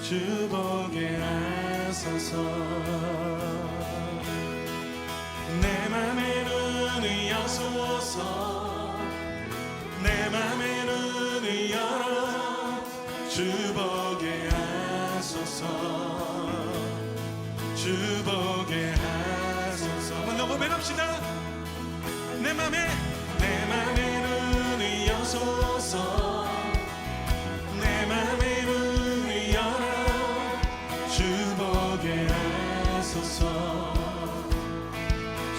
주 보게 하소서. 내 맘의 눈을 여소서. 내 맘의 눈을 열어 주 보게 하소서. 주 보게 하소서. 한번 더 고백합시다. 내 맘의 눈을 여소서. 내 맘의 눈을 열어 주 보게 하소서.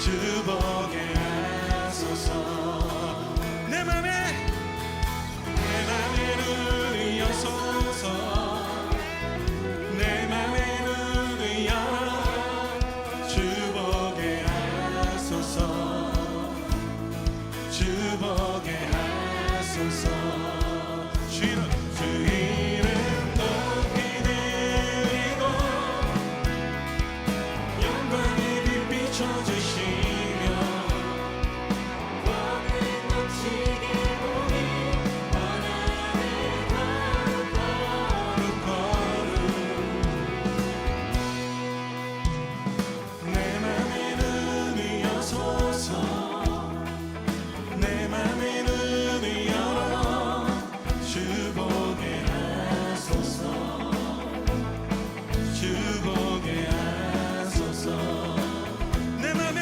주 보게 하소서. 내 맘의 눈을 여소서. 내 맘의 눈을 열어 주 보게 하소서. 주 보게 하소서. 주 이름 높이 드리고 영광의 빛 비춰주시며 광을 넘치게 보니 원하네 거룩 내 맘의 눈을 여소서. 내 맘의 눈을 열어 주 보게 하소서. 주 보게 하소서. 내 맘의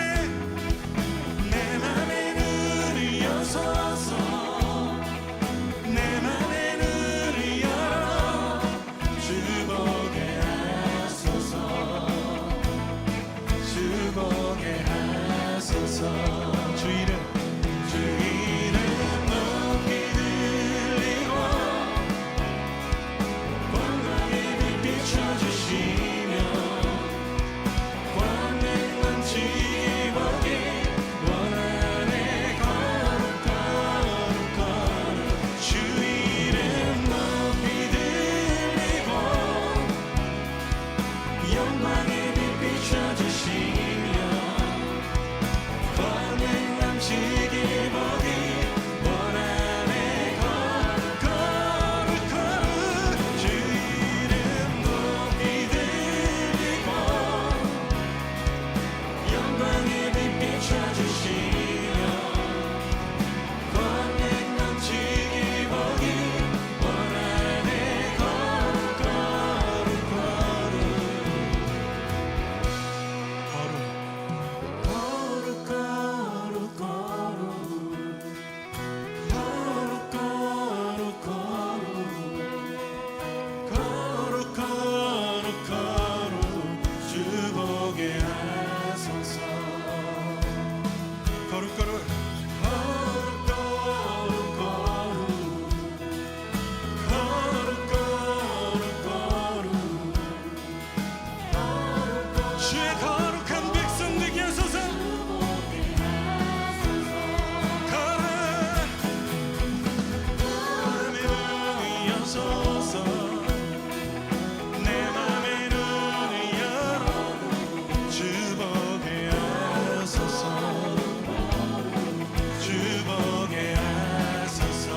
눈을 여소서. 내 맘의 눈을 열어 주 보게 하소서. 주 보게 하소서. 주 이름 높이 들리고 광광의 빛 비춰주시며 광명 넘치게 보기 원하네 거룩 주 이름 높이 들리고 영광의 빛 비춰주시며 광명 넘치게 보기 원하네 거룩 주 이름 높이 들리고 영광의 빛 비춰주시며 광명 넘치게 보기 원하네 거룩 주 보게 하소서. 거룩 주의 거룩한 백성 되게 하소서. 내 맘의 눈을 열어 주 보게 하소서. 주 보게 하소서.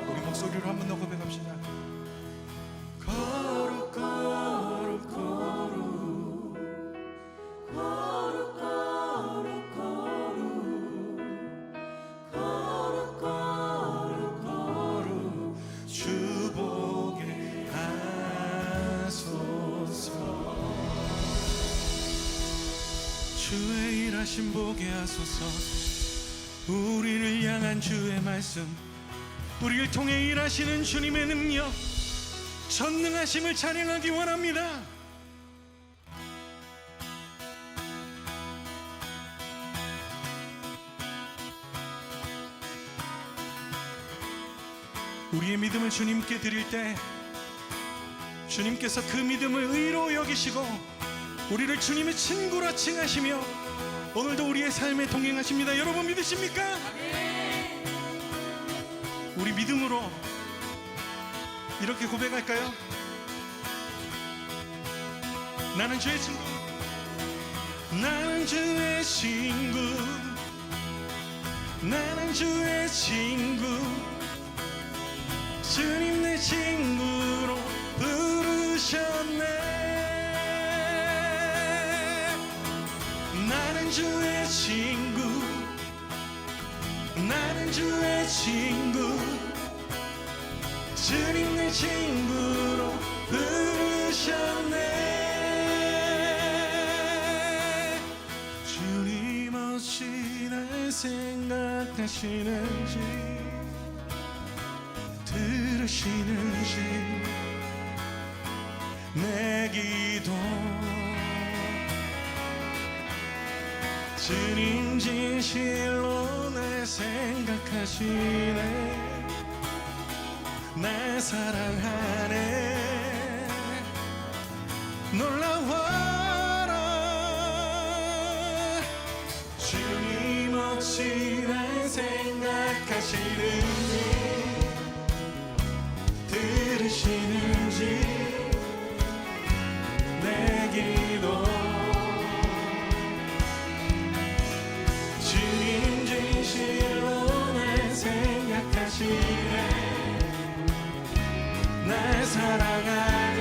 우리 목소리로 한 번 더 고백합시다. 거룩 거룩 거룩 거룩 거룩 거룩 거룩 거룩 주 보게 하소서. 주의 일하심 보게 하소서. 우리를 향한 주의 말씀, 우리를 통해 일하시는 주님의 능력, 전능하심을 찬양하기 원합니다. 우리의 믿음을 주님께 드릴 때 주님께서 그 믿음을 의로 여기시고 우리를 주님의 친구라 칭하시며 오늘도 우리의 삶에 동행하십니다. 여러분 믿으십니까? 우리 믿음으로 이렇게 고백할까요? 나는 주의 친구, 나는 주의 친구, 나는 주의 친구, 주님 내 친구로 부르셨네. 나는 주의 친구, 나는 주의 친구, 주님 내 친구로 부르셨네. 주님 어찌 날 생각하시는지 들으시는지 내 기도 주님 진실로 날 생각하시네. 날 사랑하네. 놀라워라. 주님 어찌 날 생각하시는지 들으시는지 내 기도 주님 진실로 날 생각하시네. 날 사랑하네.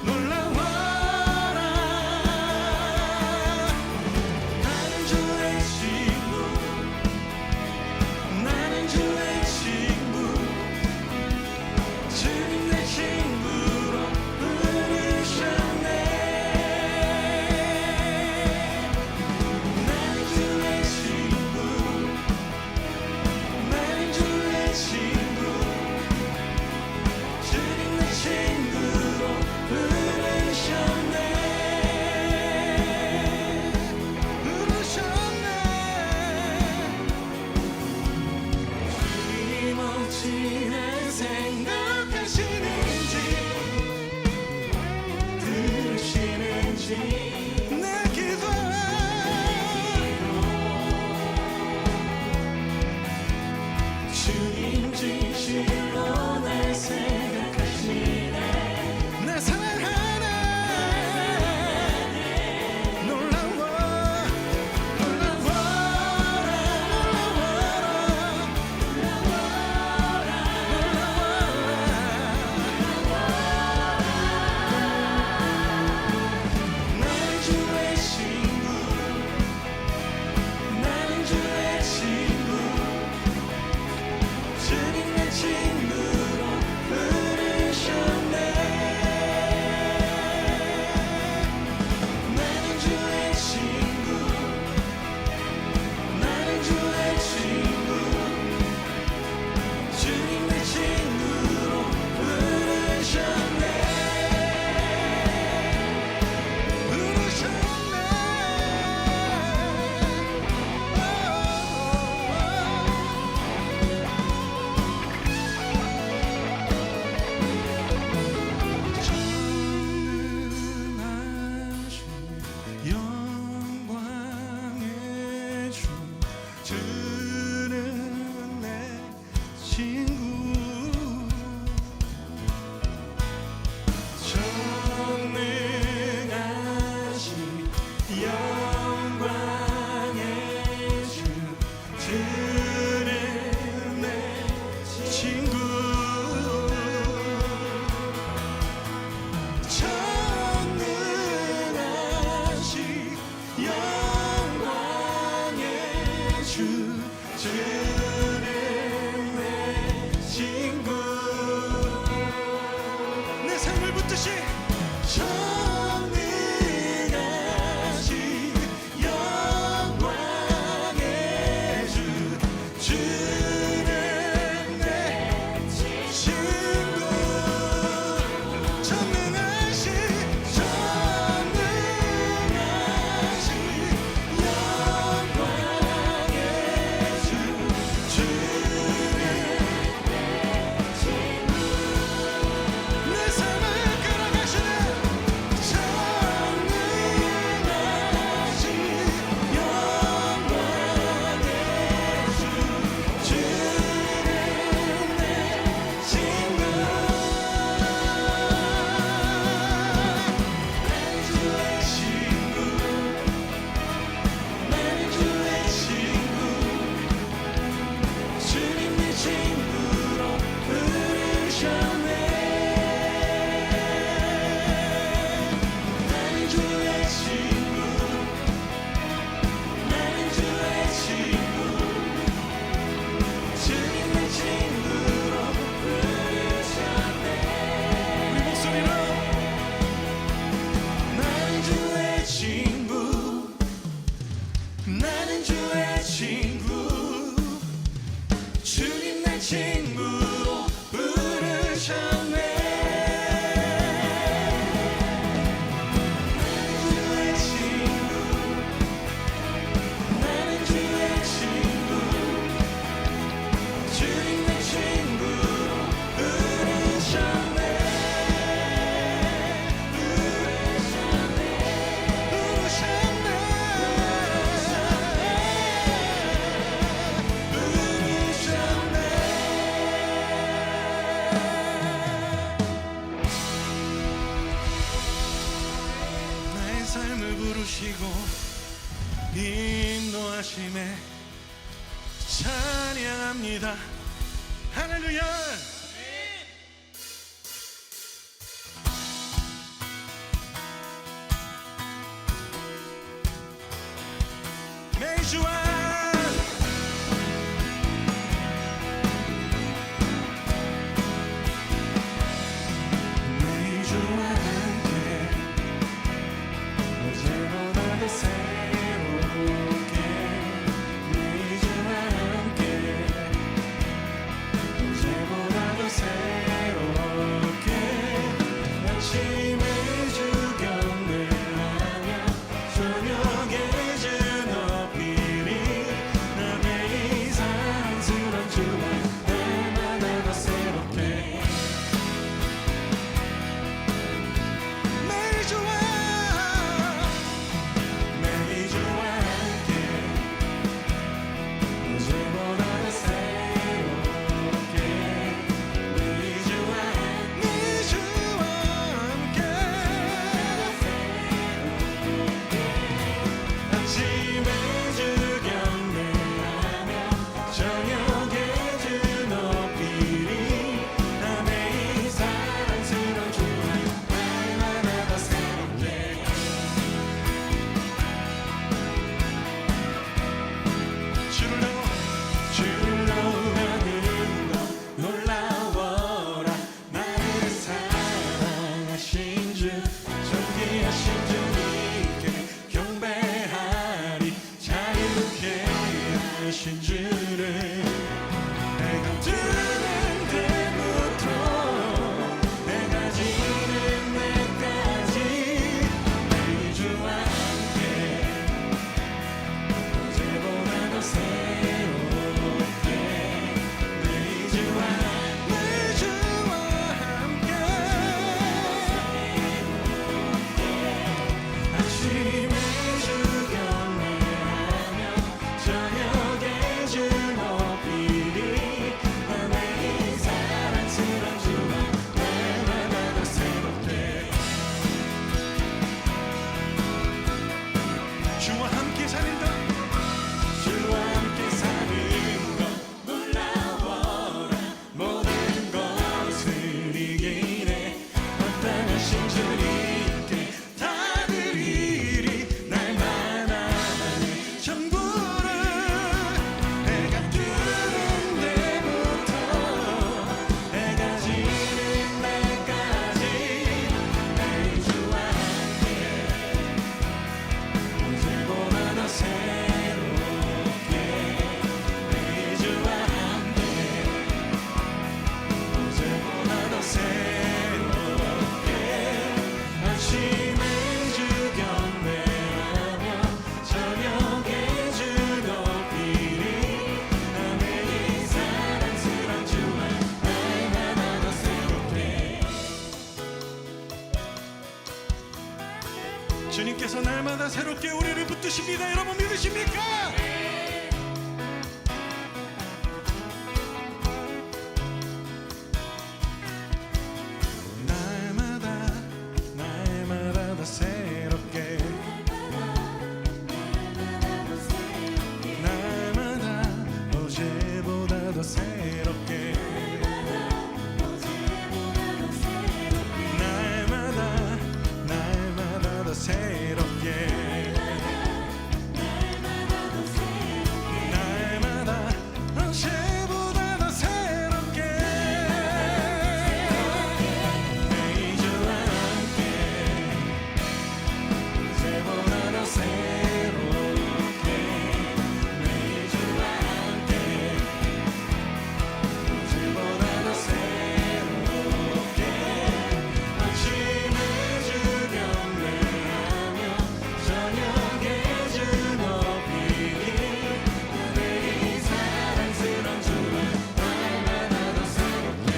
놀라워라. 나는 주의 친구, 나는 주의 친구, 주님 내 친구로 부르셨네. 나는 주의 친구, 나는 주의 친구, 주님 내 친구로 부르셨네. 부르셨네. 주님 어찌 날 생각하시는지 들으시는지 내 기도 주님 진실로 날 생각하시네. 날 사랑하네. 놀라워 놀라워라. 나는 주의 친구, 나는 주의 친구, 주님 내 친구로 부르셨네. 나는 주의 친구, 나는 주의 친구, 주님 내 친구로 부르셨네. 부르셨네. 전능하신 영광의 주, 주는 내 친구. 전능하신 영광의 주, 주는 내 친구. 전능하신 영광의 주, 주는 내 친구. 내 삶을 붙드시. 전능하신 영광의 주, 주는 내 친구. 전능하신 영광의 주, 찬양합니다. 할렐루야. 매주와 함께 어제보다 더 새롭게 매주와 함께 어제보다 더 새롭게 아침에 주 경배하며 저녁에 주 높이리 남의 이 사랑스러운 주와 날마다 더 새롭게 매주와 함께 어제보다 더 새롭게 매주와 함께 아침에 주 경배하며 저녁에 주 높이리 남의 이 사랑스러운 주와 날마다 더 새롭게 주를 나는 것 놀라워라 나를 사랑하신 주 존귀하신 주님께 경배하리 자유케 하신 주를 내가 뜨는 때부터 내가 지는 때까지 매주와 함께 어제보다 더 새롭게 매주와 함께 아침에 주 경배하며 저녁에 주 높이리 남의 이 사랑스러운 주와 날마다 더 새롭게 주와 함께 사는 것 주와 함께 사는 것 놀라워라 모든 것을 이기네 마땅하신 주님께 다 드리리 날마다 내 전부를 해가 뜨는 데부터 해가 지는 날까지 매주와 함께 어제보다 더 새롭게 매주와 함께 어제보다 더 새롭게 아침에 주 경배하며 저녁에 주 높이리 남의 이 사랑스러운 주와 날마다 더 새롭게 주님께서 날마다 새롭게 우리를 붙드십니다. 여러분 믿으십니까? 날마다 더 새롭게 날마다 어제보다 더 새롭게 날마다 더 새롭게 날마다 어제보다 더 새롭게 매주와 함께 어제보다 더 새롭게 매주와 함께 어제보다 더 새롭게 아침에 주 경배하며 저녁에 주 높이리 남의 이 사랑스러운 주와 날마다 더 새롭게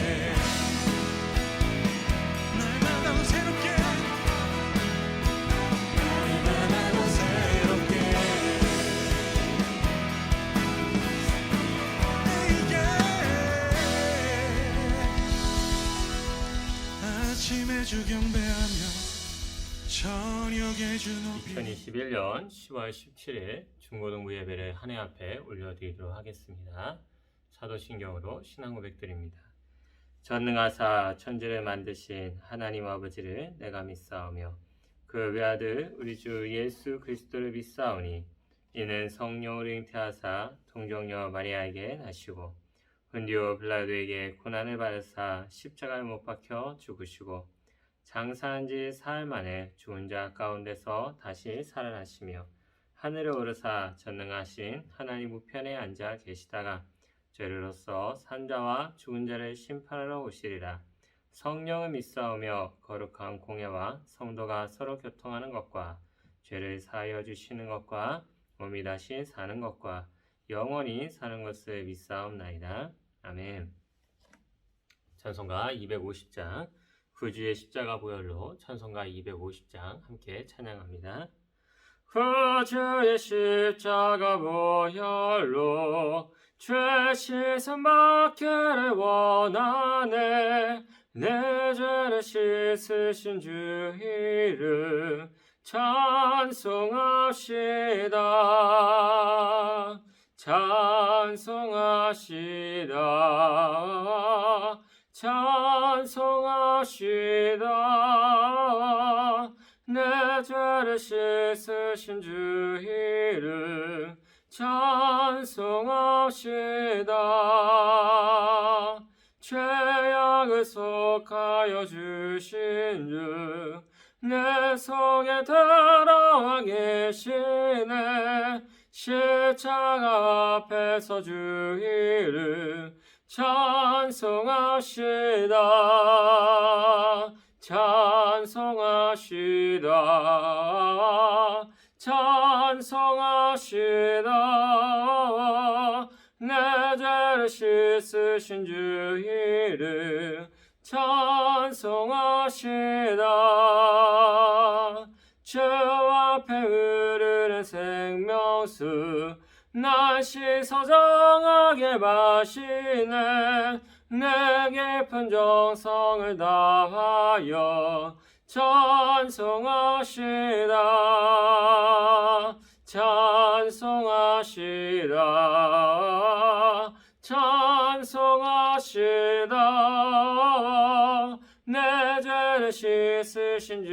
날마다 더 새롭게 날마다 더 새롭게 아침에 주 경배하며 저녁의 주 높이 2021년 10월 17일 중고등부 예배를 한 해 앞에 올려드리도록 하겠습니다. 사도신경으로 신앙 고백드립니다. 전능하사 천지를 만드신 하나님 아버지를 내가 믿사오며 그 외아들 우리 주 예수 그리스도를 믿사오니 이는 성령으로 잉태하사 동정녀 마리아에게 나시고 흔디오 빌라도에게 고난을 받으사 십자가에 못 박혀 죽으시고 장사한 지 사흘 만에 죽은 자 가운데서 다시 살아나시며 하늘에 오르사 전능하신 하나님 우편에 앉아 계시다가 죄로서 산 자와 죽은 자를 심판하러 오시리라. 성령을 믿사오며 거룩한 공예와 성도가 서로 교통하는 것과 죄를 사하여 주시는 것과 몸이 다시 사는 것과 영원히 사는 것을 믿사옵나이다. 아멘. 찬송가 250장 구주의 십자가 보혈로 찬송가 250장 함께 찬양합니다. 구주의 십자가 보혈로 죄 씻음 받기를 원하네. 내 죄를 씻으신 주 이름 찬송합시다. 찬송합시다. 찬송합시다. 내 죄를 씻으신 주 이름 찬송합시다. 죄악을 속하여 주신 주 내 속에 들어와 계시네. 십자가 앞에서 주 이름 찬송합시다. 찬송합시다. 찬송합시다. 내 죄를 씻으신 주 이름 찬송합시다. 주 앞에 흐르는 생명수 날 씻어 정하게 마시네. 내 깊은 정성을 다하여 찬송합시다. 찬송합시다. 찬송합시다. 내 죄를 씻으신 주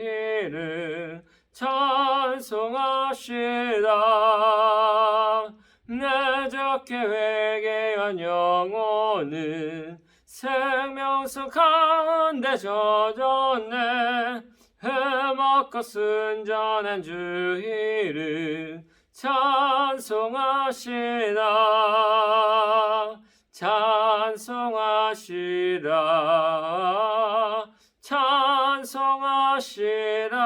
이름 찬송합시다. 내 적게 회개한 영혼은 생명수 가운데 젖었네. 해먹고 순전한 주 이름 찬송합시다. 찬송합시다. 찬송합시다.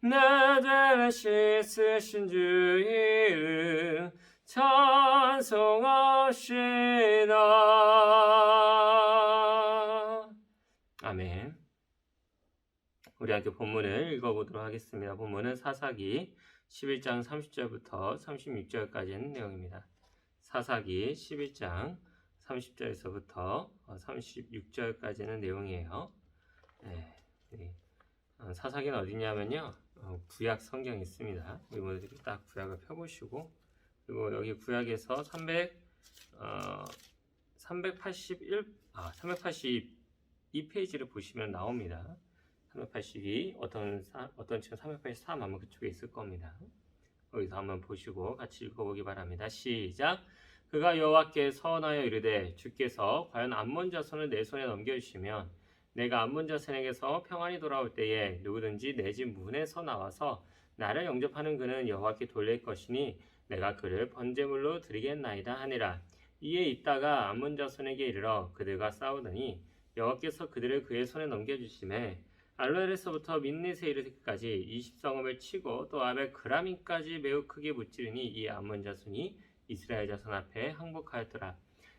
내 죄를 씻으신 주 이름 찬송합시다. 아멘. 우리 함께 본문을 읽어보도록 하겠습니다. 본문은 사사기 11장 30절부터 36절까지의 내용입니다. 사사기 11장 30절에서부터 36절까지는 내용이에요. 사사기는 어디냐면요, 구약 성경이 있습니다. 우리 모두들이 딱 구약을 펴보시고, 그리고 여기 구약에서 382페이지를 보시면 나옵니다. 382, 어떤 책은 383 아마 그쪽에 있을 겁니다. 거기서 한번 보시고 같이 읽어보기 바랍니다. 시작. 그가 여호와께 서원하여 이르되 주께서 과연 암몬 자손을 내 손에 넘겨주시면 내가 암몬 자손에게서 평안히 돌아올 때에 누구든지 내 집 문에서 나와서 나를 영접하는 그는 여호와께 돌릴 것이니 내가 그를 번제물로 드리겠나이다 하니라. 이에 있다가 암몬 자손에게 이르러 그들과 싸우더니 여호와께서 그들을 그의 손에 넘겨주시매 알로엘에서부터 민닛에 이르기까지 20성읍을 치고 또 아벨 그라민까지 매우 크게 무찌르니 이 암몬 자손이 이스라엘 자손 앞에 항복하였더라.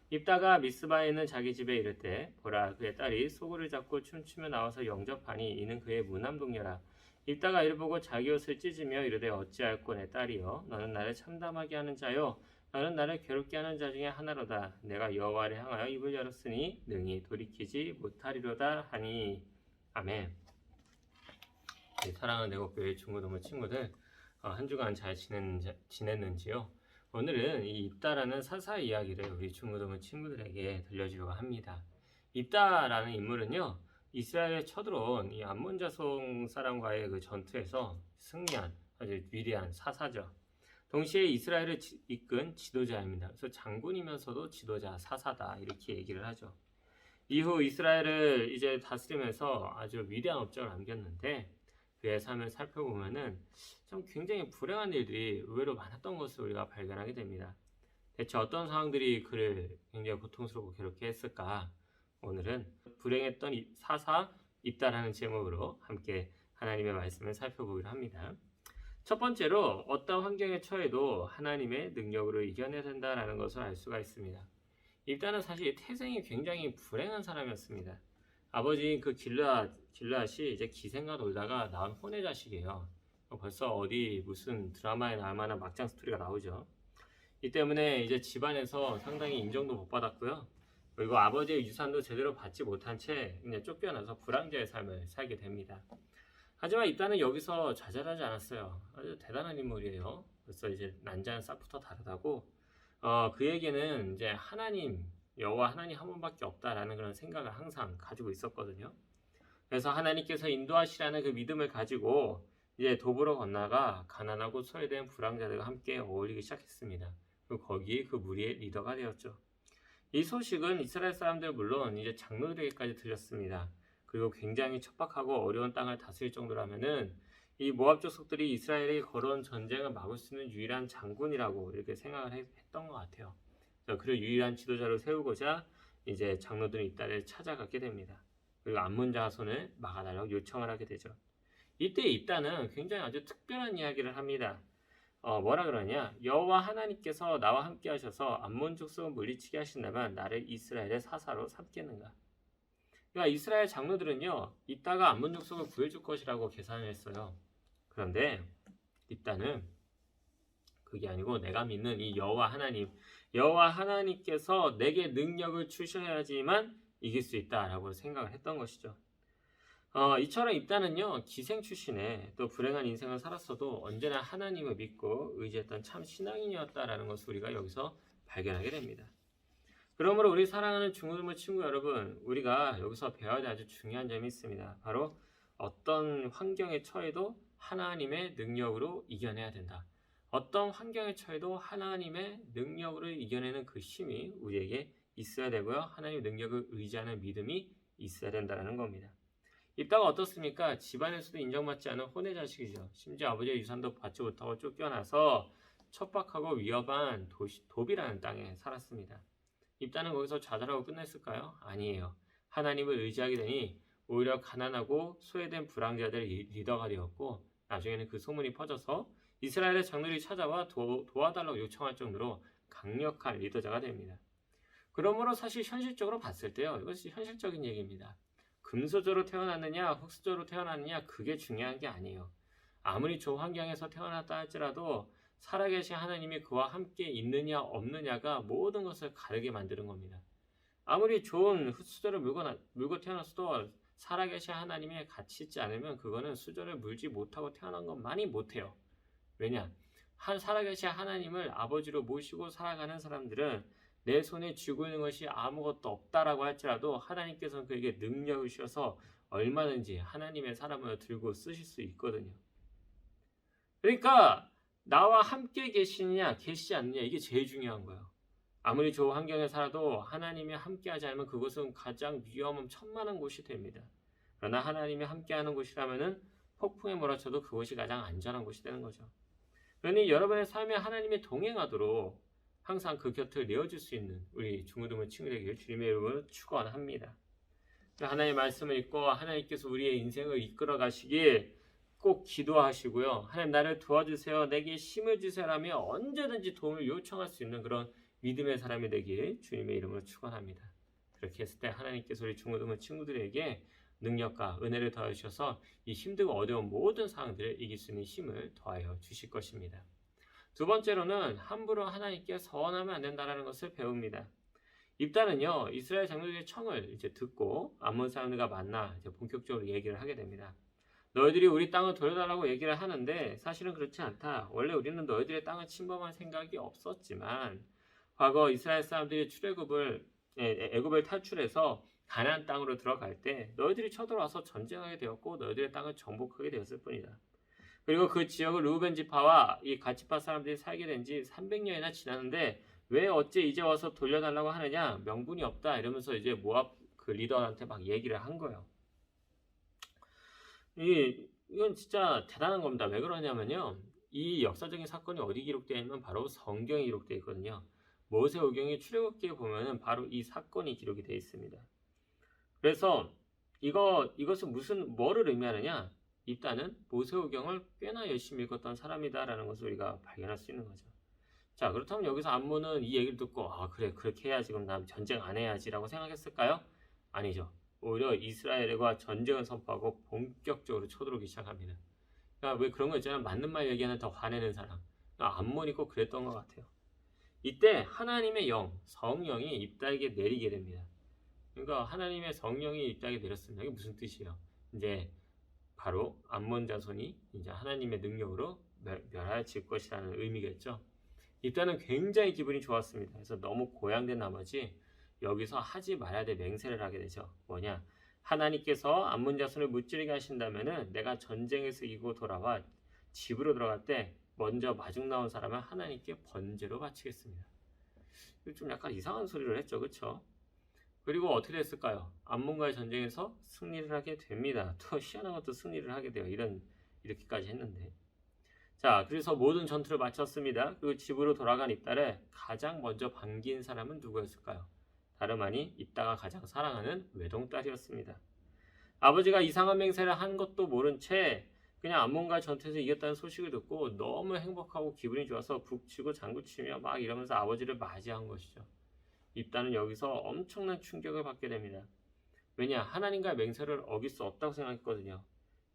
입다가 미스바에 있는 자기 집에 이를 때 보라 그의 딸이 소굴을 잡고 춤추며 나와서 영접하니 이는 그의 무남동녀라. 입다가 이를 보고 자기 옷을 찢으며 이르되 어찌하였고 내 딸이여 너는 나를 참담하게 하는 자요 너는 나를 괴롭게 하는 자 중에 하나로다. 내가 여호와를 향하여 입을 열었으니 능히 돌이키지 못하리로다 하니. 아멘. 사랑하는 내곡교회 중고등부 친구들, 한 주간 잘 지냈는지요? 오늘은 이 입다라는 사사 이야기를 우리 중고등부 친구들에게 들려주려고 합니다. 입다라는 인물은요, 이스라엘에 쳐들어온 이 암몬 자손 사람과의 그 전투에서 승리한 아주 위대한 사사죠. 동시에 이스라엘을 이끈 지도자입니다. 그래서 장군이면서도 지도자, 사사다 이렇게 얘기를 하죠. 이후 이스라엘을 이제 다스리면서 아주 위대한 업적을 남겼는데, 그의 삶을 살펴보면은 좀 굉장히 불행한 일들이 의외로 많았던 것을 우리가 발견하게 됩니다. 대체 어떤 상황들이 그를 굉장히 고통스럽고 괴롭게 했을까? 오늘은 불행했던 사사 입다라는 제목으로 함께 하나님의 말씀을 살펴보기로 합니다. 첫 번째로 어떤 환경에 처해도 하나님의 능력으로 이겨내야 된다는 것을 알 수가 있습니다. 입다는 사실 태생이 굉장히 불행한 사람이었습니다. 아버지인 그 길르앗이 이제 기생과 놀다가 낳은 혼의 자식이에요. 벌써 어디 무슨 드라마에 나올 만한 막장 스토리가 나오죠. 이 때문에 이제 집안에서 상당히 인정도 못 받았고요. 그리고 아버지의 유산도 제대로 받지 못한 채 그냥 쫓겨나서 불황자의 삶을 살게 됩니다. 하지만 입다는 여기서 좌절하지 않았어요. 아주 대단한 인물이에요. 그래서 이제 난자는 싹부터 다르다고 그에게는 이제 여호와 하나님 한 분밖에 없다라는 그런 생각을 항상 가지고 있었거든요. 그래서 하나님께서 인도하시라는 그 믿음을 가지고 이제 도보로 건너가 가난하고 소외된 불황자들과 함께 어울리기 시작했습니다. 그리고 거기에 그 무리의 리더가 되었죠. 이 소식은 이스라엘 사람들 물론 이제 장로들에게까지 들렸습니다. 그리고 굉장히 척박하고 어려운 땅을 다스릴 정도라면은 이 모압 족속들이 이스라엘이 걸어온 전쟁을 막을 수 있는 유일한 장군이라고 이렇게 생각을 했던 것 같아요. 그를 유일한 지도자로 세우고자 이제 장로들은 입다를 찾아가게 됩니다. 그리고 암몬 자손을 막아달라고 요청을 하게 되죠. 이때 입다는 굉장히 아주 특별한 이야기를 합니다. 뭐라 그러냐? 여호와 하나님께서 나와 함께 하셔서 암몬 족속을 물리치게 하신다면 나를 이스라엘의 사사로 삼겠는가? 그러니까 이스라엘 장로들은요, 입다가 암몬 족속을 구해줄 것이라고 계산을 했어요. 그런데 입다는 그게 아니고 내가 믿는 이 여호와 하나님께서 내게 능력을 주셔야지만 이길 수 있다라고 생각을 했던 것이죠. 이처럼 입다는요, 기생 출신에 또 불행한 인생을 살았어도 언제나 하나님을 믿고 의지했던 참 신앙인이었다라는 것을 우리가 여기서 발견하게 됩니다. 그러므로 우리 사랑하는 중고등부 친구 여러분, 우리가 여기서 배워야 될 아주 중요한 점이 있습니다. 바로 어떤 환경에 처해도 하나님의 능력으로 이겨내야 된다. 어떤 환경에 처해도 하나님의 능력으로 이겨내는 그 힘이 우리에게 있어야 되고요. 하나님의 능력을 의지하는 믿음이 있어야 된다는 겁니다. 입다가 어떻습니까? 집안에서도 인정받지 않은 혼의 자식이죠. 심지어 아버지의 유산도 받지 못하고 쫓겨나서 척박하고 위험한 도비라는 땅에 살았습니다. 입다는 거기서 좌절하고 끝냈을까요? 아니에요. 하나님을 의지하게 되니 오히려 가난하고 소외된 불황자들의 리더가 되었고, 나중에는 그 소문이 퍼져서 이스라엘의 장로들이 찾아와 도와달라고 요청할 정도로 강력한 리더자가 됩니다. 그러므로 사실 현실적으로 봤을 때요, 이것이 현실적인 얘기입니다. 금수저로 태어났느냐 흙수저로 태어났느냐 그게 중요한 게 아니에요. 아무리 좋은 환경에서 태어났다 할지라도 살아계신 하나님이 그와 함께 있느냐 없느냐가 모든 것을 가르게 만드는 겁니다. 아무리 좋은 흙수저를 물고 태어났어도 살아계신 하나님이 같이 있지 않으면 그거는 수저를 물지 못하고 태어난 것만이 못해요. 왜냐? 살아계신 하나님을 아버지로 모시고 살아가는 사람들은 내 손에 쥐고 있는 것이 아무것도 없다라고 할지라도 하나님께서는 그에게 능력을 주셔서 얼마든지 하나님의 사람을 들고 쓰실 수 있거든요. 그러니까 나와 함께 계시느냐 계시지 않느냐 이게 제일 중요한 거예요. 아무리 좋은 환경에 살아도 하나님이 함께 하지 않으면 그것은 가장 위험한 천만한 곳이 됩니다. 그러나 하나님이 함께하는 곳이라면은 폭풍에 몰아쳐도 그곳이 가장 안전한 곳이 되는 거죠. 그러니 여러분의 삶에 하나님이 동행하도록 항상 그 곁을 내어줄 수 있는 우리 중고등부 친구들에게 주님의 이름으로 축원합니다. 하나님의 말씀을 읽고 하나님께서 우리의 인생을 이끌어 가시길 꼭 기도하시고요. 하나님 나를 도와주세요. 내게 힘을 주세요라며 언제든지 도움을 요청할 수 있는 그런 믿음의 사람이 되길 주님의 이름으로 축원합니다. 그렇게 했을 때 하나님께서 우리 중고등부 친구들에게 능력과 은혜를 더하셔서 이 힘들고 어려운 모든 상황들을 이길 수 있는 힘을 더하여 주실 것입니다. 두 번째로는 함부로 하나님께 서원하면 안 된다는 것을 배웁니다. 입다는요, 이스라엘 장로들의 청을 이제 듣고 암몬 사람들과 만나 이제 본격적으로 얘기를 하게 됩니다. 너희들이 우리 땅을 돌려달라고 얘기를 하는데 사실은 그렇지 않다. 원래 우리는 너희들의 땅을 침범할 생각이 없었지만 과거 이스라엘 사람들이 애굽을 탈출해서 가나안 땅으로 들어갈 때 너희들이 쳐들어와서 전쟁하게 되었고 너희들의 땅을 정복하게 되었을 뿐이다. 그리고 그 지역을 르우벤 지파와 이 갓 지파 사람들이 살게 된 지 300년이나 지났는데 왜 어째 이제 와서 돌려달라고 하느냐? 명분이 없다. 이러면서 이제 모압 그 리더한테 막 얘기를 한 거예요. 이건 진짜 대단한 겁니다. 왜 그러냐면요. 이 역사적인 사건이 어디 기록되어 있냐면 바로 성경에 기록되어 있거든요. 모세오경의 출애굽기에 보면은 바로 이 사건이 기록이 되어 있습니다. 그래서 이것은 뭐를 의미하느냐? 일단은 모세오경을 꽤나 열심히 읽었던 사람이다라는 것을 우리가 발견할 수 있는 거죠. 자, 그렇다면 여기서 암몬은 이 얘기를 듣고 그래 그렇게 해야지 그럼 난 전쟁 안 해야지라고 생각했을까요? 아니죠. 오히려 이스라엘과 전쟁을 선포하고 본격적으로 쳐들어오기 시작합니다. 그러니까 왜 그런 거 있잖아요. 맞는 말 얘기하는 더 화내는 사람. 그러니까 암몬이 꼭 그랬던 것 같아요. 이때 하나님의 성령이 입다에게 내리게 됩니다. 그러니까 하나님의 성령이 입다에게 내렸습니다. 이게 무슨 뜻이에요? 이제 바로 암몬 자손이 이제 하나님의 능력으로 멸하여질 것이라는 의미겠죠. 입다는 굉장히 기분이 좋았습니다. 그래서 너무 고양된 나머지 여기서 하지 말아야 될 맹세를 하게 되죠. 뭐냐? 하나님께서 암몬 자손을 무찌르게 하신다면은 내가 전쟁에서 이기고 돌아와 집으로 들어갈 때 먼저 마중 나온 사람은 하나님께 번제로 바치겠습니다. 좀 약간 이상한 소리를 했죠. 그렇죠? 그리고 어떻게 됐을까요? 암몬과의 전쟁에서 승리를 하게 됩니다. 또 희한한 것도 승리를 하게 돼요. 이렇게까지 했는데. 자, 그래서 모든 전투를 마쳤습니다. 그리고 집으로 돌아간 입다를 가장 먼저 반긴 사람은 누구였을까요? 다름 아닌 입다가 가장 사랑하는 외동딸이었습니다. 아버지가 이상한 맹세를 한 것도 모른 채 그냥 암몬과 전투에서 이겼다는 소식을 듣고 너무 행복하고 기분이 좋아서 북치고 장구치며 막 이러면서 아버지를 맞이한 것이죠. 입다는 여기서 엄청난 충격을 받게 됩니다. 왜냐? 하나님과의 맹세를 어길 수 없다고 생각했거든요.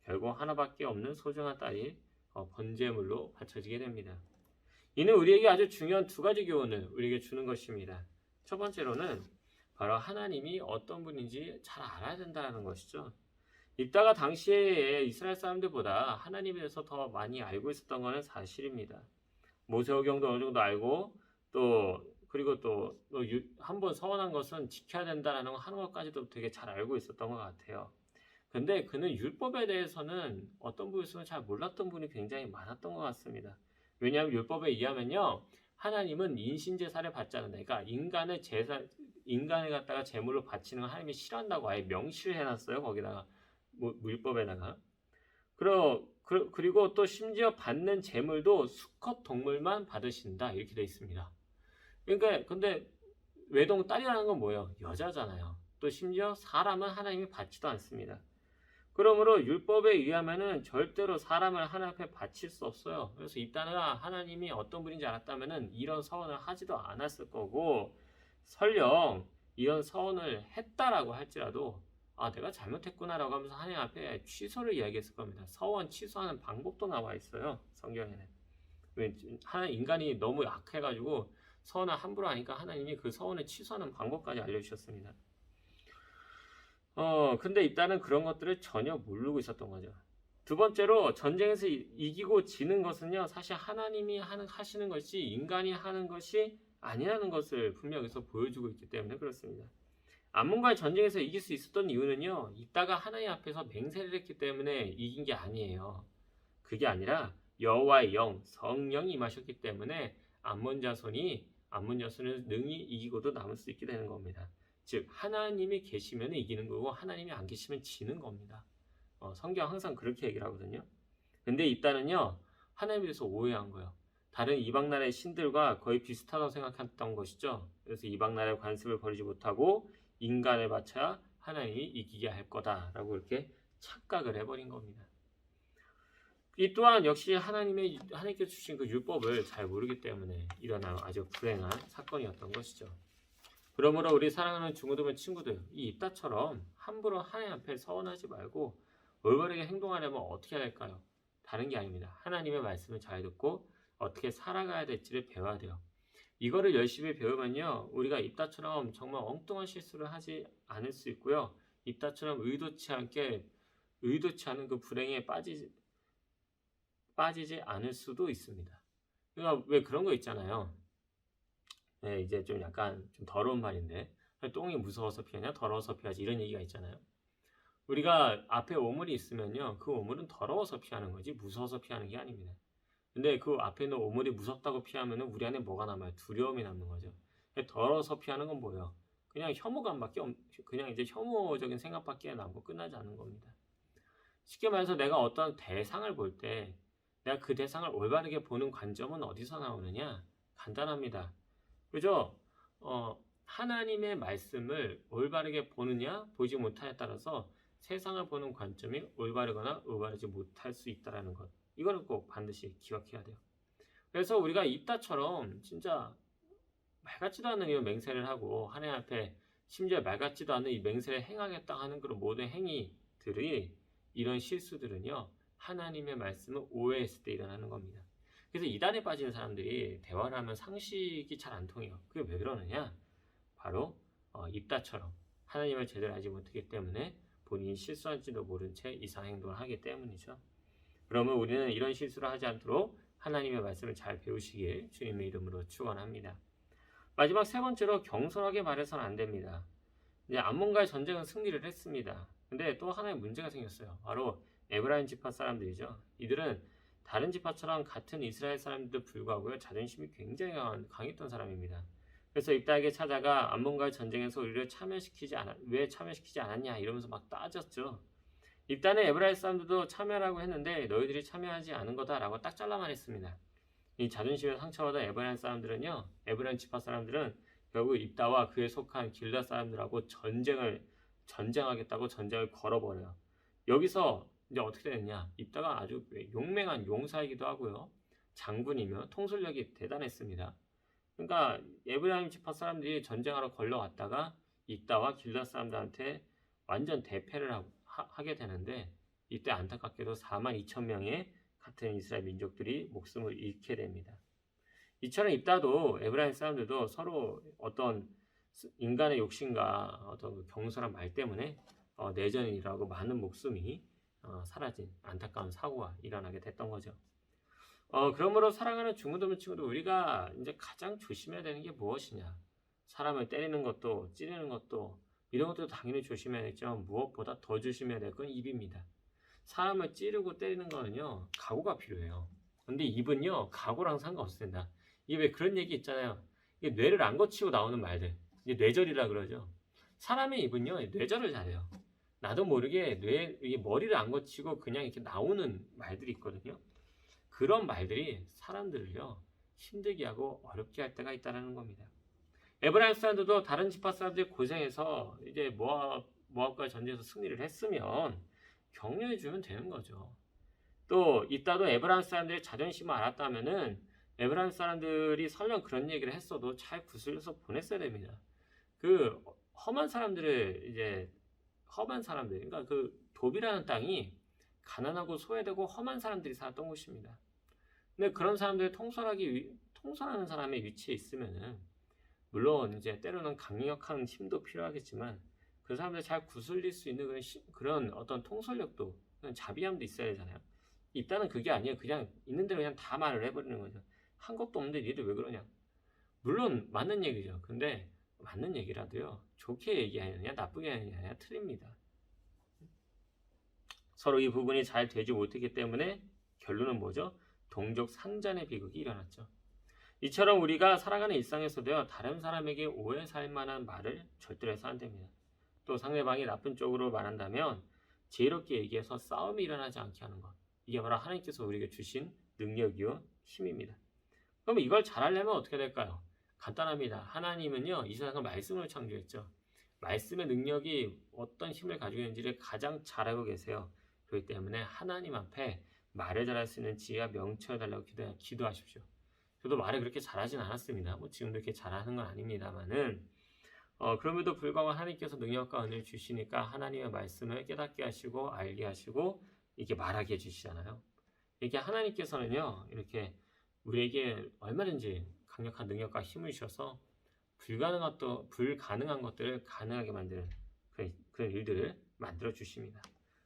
결국 하나밖에 없는 소중한 딸이 번제물로 바쳐지게 됩니다. 이는 우리에게 아주 중요한 두 가지 교훈을 우리에게 주는 것입니다. 첫 번째로는 바로 하나님이 어떤 분인지 잘 알아야 된다는 것이죠. 입다가 당시에 이스라엘 사람들보다 하나님에 대해서 더 많이 알고 있었던 것은 사실입니다. 모세오경도 어느 정도 알고 그리고 또 한 번 서원한 것은 지켜야 된다는 거 하는 것까지도 되게 잘 알고 있었던 것 같아요. 근데 그는 율법에 대해서는 어떤 부분에서는 잘 몰랐던 분이 굉장히 많았던 것 같습니다. 왜냐하면 율법에 의하면요, 하나님은 인신제사를 받지 않는다. 그러니까 인간을 갖다가 제물로 바치는 걸 하나님이 싫어한다고 아예 명시를 해놨어요. 거기다가 율법에다가. 그리고 또 심지어 받는 제물도 수컷 동물만 받으신다 이렇게 되어 있습니다. 그러니까 근데 외동 딸이라는 건 뭐예요? 여자잖아요. 또 심지어 사람은 하나님이 받지도 않습니다. 그러므로 율법에 의하면은 절대로 사람을 하나님 앞에 바칠 수 없어요. 그래서 입다는 하나님이 어떤 분인지 알았다면은 이런 서원을 하지도 않았을 거고, 설령 이런 서원을 했다라고 할지라도 내가 잘못했구나라고 하면서 하나님 앞에 취소를 이야기했을 겁니다. 서원 취소하는 방법도 나와 있어요. 성경에는. 인간이 너무 약해가지고 서원을 함부로 하니까 하나님이 그 서원을 취소하는 방법까지 알려주셨습니다. 근데 입다는 그런 것들을 전혀 모르고 있었던 거죠. 두 번째로 전쟁에서 이기고 지는 것은요, 사실 하나님이 하시는 것이 인간이 하는 것이 아니라는 것을 분명 여기서 보여주고 있기 때문에 그렇습니다. 암몬과의 전쟁에서 이길 수 있었던 이유는요, 입다가 하나님 앞에서 맹세를 했기 때문에 이긴 게 아니에요. 그게 아니라 여호와의 성령이 임하셨기 때문에 암몬 자손을 능히 이기고도 남을 수 있게 되는 겁니다. 즉 하나님이 계시면 이기는 거고 하나님이 안 계시면 지는 겁니다. 성경 항상 그렇게 얘기를 하거든요. 근데 입다는요, 하나님에 대해서 오해한 거예요. 다른 이방 나라의 신들과 거의 비슷하다고 생각했던 것이죠. 그래서 이방 나라의 관습을 버리지 못하고 인간을 바쳐야 하나님이 이기게 할 거다라고 이렇게 착각을 해버린 겁니다. 이 또한 역시 하나님께서 주신 그 율법을 잘 모르기 때문에 일어난 아주 불행한 사건이었던 것이죠. 그러므로 우리 사랑하는 중고등부 친구들, 이 입다처럼 함부로 하나님 앞에 서원하지 말고 올바르게 행동하려면 어떻게 해야 할까요? 다른 게 아닙니다. 하나님의 말씀을 잘 듣고 어떻게 살아가야 될지를 배워야 돼요. 이거를 열심히 배우면요, 우리가 입다처럼 정말 엉뚱한 실수를 하지 않을 수 있고요. 입다처럼 의도치 않게 의도치 않은 그 불행에 빠지지 않을 수도 있습니다. 그러니까 왜 그런 거 있잖아요. 네, 이제 좀 약간 좀 더러운 말인데 똥이 무서워서 피하냐 더러워서 피하지 이런 얘기가 있잖아요. 우리가 앞에 오물이 있으면요. 그 오물은 더러워서 피하는 거지 무서워서 피하는 게 아닙니다. 근데 그 앞에 있는 오물이 무섭다고 피하면은 우리 안에 뭐가 남아요? 두려움이 남는 거죠. 더러워서 피하는 건 뭐예요? 그냥 그냥 이제 혐오적인 생각밖에 남고 끝나지 않는 겁니다. 쉽게 말해서 내가 어떤 대상을 볼 때 내가 그 대상을 올바르게 보는 관점은 어디서 나오느냐? 간단합니다. 그죠? 하나님의 말씀을 올바르게 보느냐 보지 못하냐에 따라서 세상을 보는 관점이 올바르거나 올바르지 못할 수 있다는 것. 이거는 꼭 반드시 기억해야 돼요. 그래서 우리가 입다처럼 진짜 말 같지도 않는 이런 맹세를 하고 하나님 앞에 심지어 말 같지도 않은 이 맹세를 행하겠다 하는 그런 모든 행위들이 이런 실수들은요. 하나님의 말씀을 오해했을 때 일어나는 겁니다. 그래서 이단에 빠지는 사람들이 대화를 하면 상식이 잘 안 통해요. 그게 왜 그러느냐? 바로 입다처럼 하나님을 제대로 알지 못하기 때문에 본인이 실수한지도 모른 채 이상 행동을 하기 때문이죠. 그러면 우리는 이런 실수를 하지 않도록 하나님의 말씀을 잘 배우시길 주님의 이름으로 축원합니다. 마지막 세 번째로 경솔하게 말해서는 안 됩니다. 이제 암몬과의 전쟁은 승리를 했습니다. 근데 또 하나의 문제가 생겼어요. 바로 에브라임 지파 사람들이죠. 이들은 다른 지파처럼 같은 이스라엘 사람들도 불구하고 자존심이 굉장히 강했던 사람입니다. 그래서 입다에게 찾아가 암몬과의 전쟁에서 우리를 왜 참여시키지 않았냐 이러면서 막 따졌죠. 입다는 에브라임 사람들도 참여라고 했는데 너희들이 참여하지 않은 거다라고 딱 잘라 말했습니다. 이 자존심에 상처받은 에브라임 지파 사람들은 결국 입다와 그에 속한 길앗 사람들하고 전쟁하겠다고 전쟁을 걸어버려요. 여기서 이제 어떻게 되느냐? 입다가 아주 용맹한 용사이기도 하고요. 장군이며 통솔력이 대단했습니다. 그러니까 에브라임 지파 사람들이 전쟁하러 걸러왔다가 입다와 길앗 사람들한테 완전 대패를 하게 되는데 이때 안타깝게도 42,000명의 같은 이스라엘 민족들이 목숨을 잃게 됩니다. 이처럼 입다도 에브라임 사람들도 서로 어떤 인간의 욕심과 어떤 경솔한 말 때문에 내전이 일어나고 많은 목숨이 사라진 안타까운 사고가 일어나게 됐던 거죠. 그러므로 사랑하는 중고등부 친구들 우리가 이제 가장 조심해야 되는 게 무엇이냐? 사람을 때리는 것도 찌르는 것도 이런 것도 당연히 조심해야겠지만 무엇보다 더 조심해야 될 건 입입니다. 사람을 찌르고 때리는 거는요 각오가 필요해요. 근데 입은요 각오랑 상관없습니다. 이게 왜 그런 얘기 있잖아요. 이게 뇌를 안 거치고 나오는 말들. 이게 뇌절이라 그러죠. 사람의 입은요 뇌절을 잘해요. 나도 모르게 이게 머리를 안 거치고 그냥 이렇게 나오는 말들이 있거든요. 그런 말들이 사람들을요 힘들게 하고 어렵게 할 때가 있다는 겁니다. 에브라임 사람들도 다른 지파 사람들이 고생해서 이제 모압과 전쟁에서 승리를 했으면 격려해 주면 되는 거죠. 또 이따도 에브라임 사람들이 자존심을 알았다면은 에브라임 사람들이 설령 그런 얘기를 했어도 잘 구슬려서 보냈어야 됩니다. 그 험한 사람들, 그러니까 그 도비라는 땅이 가난하고 소외되고 험한 사람들이 살았던 곳입니다. 근데 그런 사람들이 통솔하는 사람의 위치에 있으면은 물론 이제 때로는 강력한 힘도 필요하겠지만 그 사람들 잘 구슬릴 수 있는 그런 어떤 통솔력도 그런 자비함도 있어야 되잖아요. 입다는 그게 아니에요. 그냥 있는 대로 그냥 다 말을 해버리는 거죠. 한 것도 없는데 니들 왜 그러냐. 물론 맞는 얘기죠. 근데 맞는 얘기라도요. 좋게 얘기하느냐 나쁘게 하느냐 틀립니다. 서로 이 부분이 잘 되지 못했기 때문에 결론은 뭐죠? 동족 상잔의 비극이 일어났죠. 이처럼 우리가 살아가는 일상에서도요. 다른 사람에게 오해 살 만한 말을 절대로 해서 안 됩니다. 또 상대방이 나쁜 쪽으로 말한다면 지혜롭게 얘기해서 싸움이 일어나지 않게 하는 것. 이게 바로 하나님께서 우리에게 주신 능력이요 힘입니다. 그럼 이걸 잘하려면 어떻게 될까요? 간단합니다. 하나님은요 이 세상을 말씀으로 창조했죠. 말씀의 능력이 어떤 힘을 가지고 있는지를 가장 잘 알고 계세요. 그렇기 때문에 하나님 앞에 말을 잘할 수 있는 지혜가 명철해달라고 기도하십시오. 저도 말을 그렇게 잘하진 않았습니다. 지금도 이렇게 잘하는 건 아닙니다만은 그럼에도 불구하고 하나님께서 능력과 은혜를 주시니까 하나님의 말씀을 깨닫게 하시고 알게 하시고 이렇게 말하게 해주시잖아요. 이렇게 하나님께서는요 이렇게 우리에게 얼마든지 강력한 능력과 힘을 주셔서 불가능한 것들을 가능하게 만드는 그런 일들을 만들어 주십니다.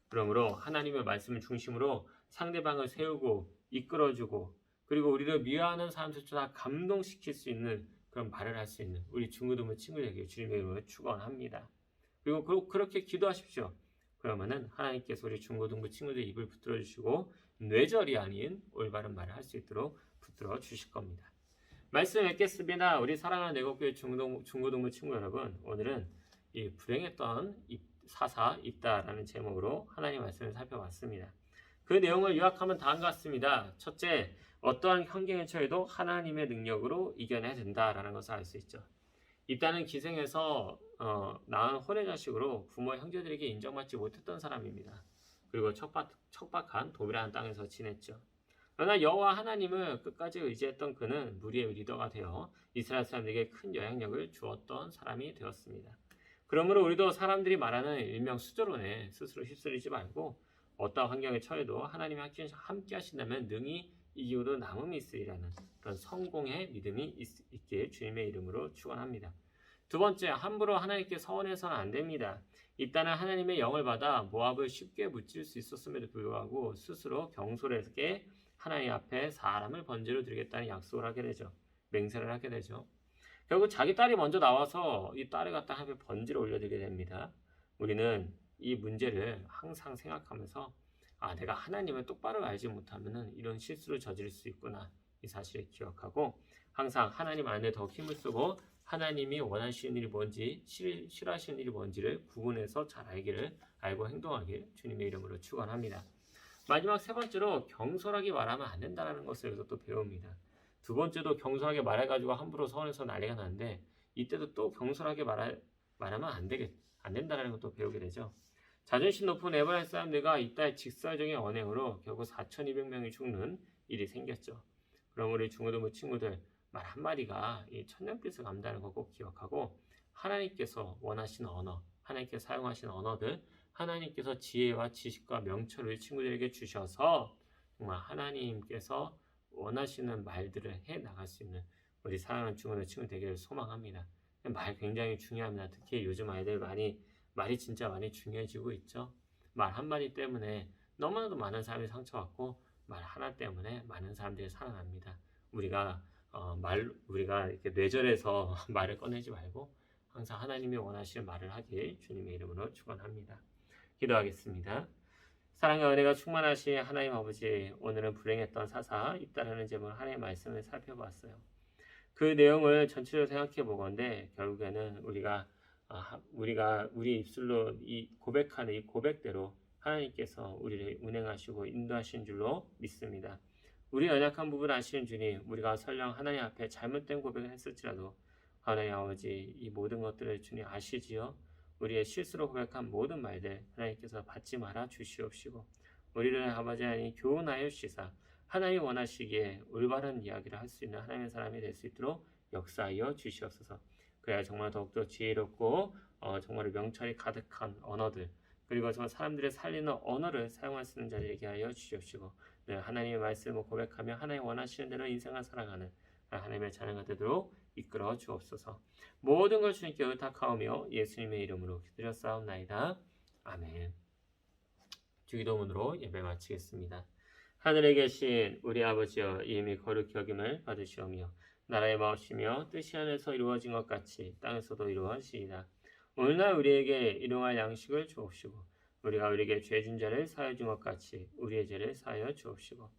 그러므로 하나님의 말씀을 중심으로 상대방을 세우고 이끌어주고 그리고 우리를 미워하는 사람들도 다 감동시킬 수 있는 그런 말을 할 수 있는 우리 중고등부 친구들에게 주님의 이름으로 축원합니다. 그리고 그렇게 기도하십시오. 그러면은 하나님께서 우리 중고등부 친구들 입을 붙들어 주시고 뇌절이 아닌 올바른 말을 할 수 있도록 붙들어 주실 겁니다. 말씀 맺겠습니다. 우리 사랑하는 내곡교회 중고등부 친구 여러분, 오늘은 이 불행했던 사사 입다라는 제목으로 하나님 말씀을 살펴봤습니다. 그 내용을 요약하면 다음과 같습니다. 첫째, 어떠한 환경에 처해도 하나님의 능력으로 이겨내야 된다라는 것을 알 수 있죠. 입다는 기생에서 낳은 혼외 자식으로 부모 형제들에게 인정받지 못했던 사람입니다. 그리고 척박한 도비라는 땅에서 지냈죠. 그러나 여호와 하나님을 끝까지 의지했던 그는 무리의 리더가 되어 이스라엘 사람들에게 큰 영향력을 주었던 사람이 되었습니다. 그러므로 우리도 사람들이 말하는 일명 수조론에 스스로 휩쓸리지 말고 어떠한 환경에 처해도 하나님이 함께 하신다면 능히 이기고도 남음이 있으리라는 그런 성공의 믿음이 있기에 주님의 이름으로 축원합니다. 두 번째, 함부로 하나님께 서원해서는 안 됩니다. 입다는 하나님의 영을 받아 모압을 쉽게 무찔 수 있었음에도 불구하고 스스로 경솔하게 하나님 앞에 사람을 번제로 드리겠다는 약속을 하게 되죠. 맹세를 하게 되죠. 결국 자기 딸이 먼저 나와서 이 딸을 갖다 하나님 앞에 번제를 올려드리게 됩니다. 우리는 이 문제를 항상 생각하면서 내가 하나님을 똑바로 알지 못하면 이런 실수를 저지를 수 있구나 이 사실을 기억하고 항상 하나님 안에 더 힘을 쓰고 하나님이 원하시는 일이 뭔지 싫어하시는 일이 뭔지를 구분해서 잘 알고 행동하길 주님의 이름으로 축원합니다. 마지막 세 번째로 경솔하게 말하면 안 된다는 것을 여기서 또 배웁니다. 두 번째도 경솔하게 말해가지고 함부로 서원해서 난리가 나는데 이때도 또 경솔하게 말하면 안 된다는 것도 배우게 되죠. 자존심 높은 에브라임 사람들과 이따의 직설적인 언행으로 결국 4,200명이 죽는 일이 생겼죠. 그럼 우리 중고등부 친구들 말 한마디가 이 천년빛을 감다는 거 꼭 기억하고 하나님께서 원하시는 언어, 하나님께서 사용하시는 언어들 하나님께서 지혜와 지식과 명철을 친구들에게 주셔서 정말 하나님께서 원하시는 말들을 해 나갈 수 있는 우리 사랑하는 중고등부 친구 되기를 소망합니다. 말 굉장히 중요합니다. 특히 요즘 아이들 말이 진짜 많이 중요해지고 있죠. 말 한마디 때문에 너무나도 많은 사람이 상처받고 말 하나 때문에 많은 사람들이 살아납니다. 우리가 이렇게 뇌절해서 말을 꺼내지 말고 항상 하나님이 원하시는 말을 하길 주님의 이름으로 축원합니다. 기도하겠습니다. 사랑과 은혜가 충만하신 하나님 아버지, 오늘은 불행했던 사사 입다라는 제목으로 하나님의 말씀을 살펴봤어요. 그 내용을 전체적으로 생각해 보건대 결국에는 우리가 우리 입술로 이 고백하는 이 고백대로 하나님께서 우리를 운행하시고 인도하신 줄로 믿습니다. 우리 연약한 부분 아시는 주님, 우리가 설령 하나님 앞에 잘못된 고백을 했을지라도 하나님 아버지 이 모든 것들을 주님 아시지요. 우리의 실수로 고백한 모든 말들 하나님께서 받지 말아 주시옵시고 우리를 아버지 하나님 교훈하여 주시사 하나님 원하시기에 올바른 이야기를 할 수 있는 하나님의 사람이 될 수 있도록 역사하여 주시옵소서. 그래야 정말 더욱더 지혜롭고 정말 명철이 가득한 언어들 그리고 정말 사람들을 살리는 언어를 사용할 수 있는 자를 얘기하여 주시옵시고 하나님의 말씀을 고백하며 하나님 원하시는 대로 인생을 살아가는 하나님의 자녀가 되도록 이끌어 주옵소서. 모든 걸 주님께 의탁하오며 예수님의 이름으로 기도드렸사옵나이다. 아멘. 주기도문으로 예배 마치겠습니다. 하늘에 계신 우리 아버지여, 이름이 거룩히 여김을 받으시오며 나라의 마옵시며 뜻이 하늘에서 이루어진 것 같이 땅에서도 이루어지이다. 오늘날 우리에게 일용할 양식을 주옵시고 우리가 우리에게 죄진 자를 사하여 준 것 같이 우리의 죄를 사하여 주옵시고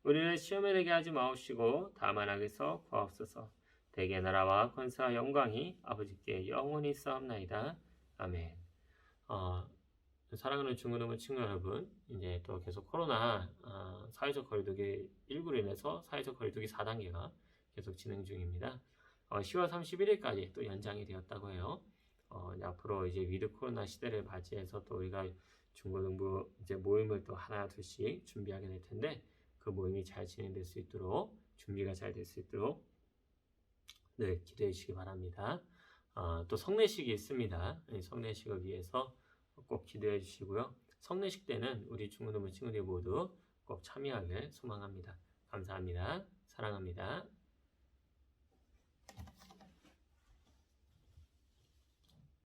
우리를 시험에 들게 하지 마옵시고 다만 악에서 구하옵소서. 대개 나라와 권세와 영광이 아버지께 영원히 있사옵나이다. 아멘. 사랑하는 중고등부 친구 여러분, 이제 또 계속 코로나 사회적 거리두기 19로 인해서 사회적 거리두기 4단계가 계속 진행 중입니다. 10월 31일까지 또 연장이 되었다고 해요. 앞으로 이제 위드 코로나 시대를 맞이해서 또 우리가 중고등부 이제 모임을 또 하나 둘씩 준비하게 될 텐데 그 모임이 잘 진행될 수 있도록 준비가 잘 될 수 있도록 기도해 주시기 바랍니다. 또 성례식이 있습니다. 성례식을 위해서 꼭 기도해 주시고요. 성례식 때는 우리 중고등부 친구들 모두 꼭 참여하길 소망합니다. 감사합니다. 사랑합니다.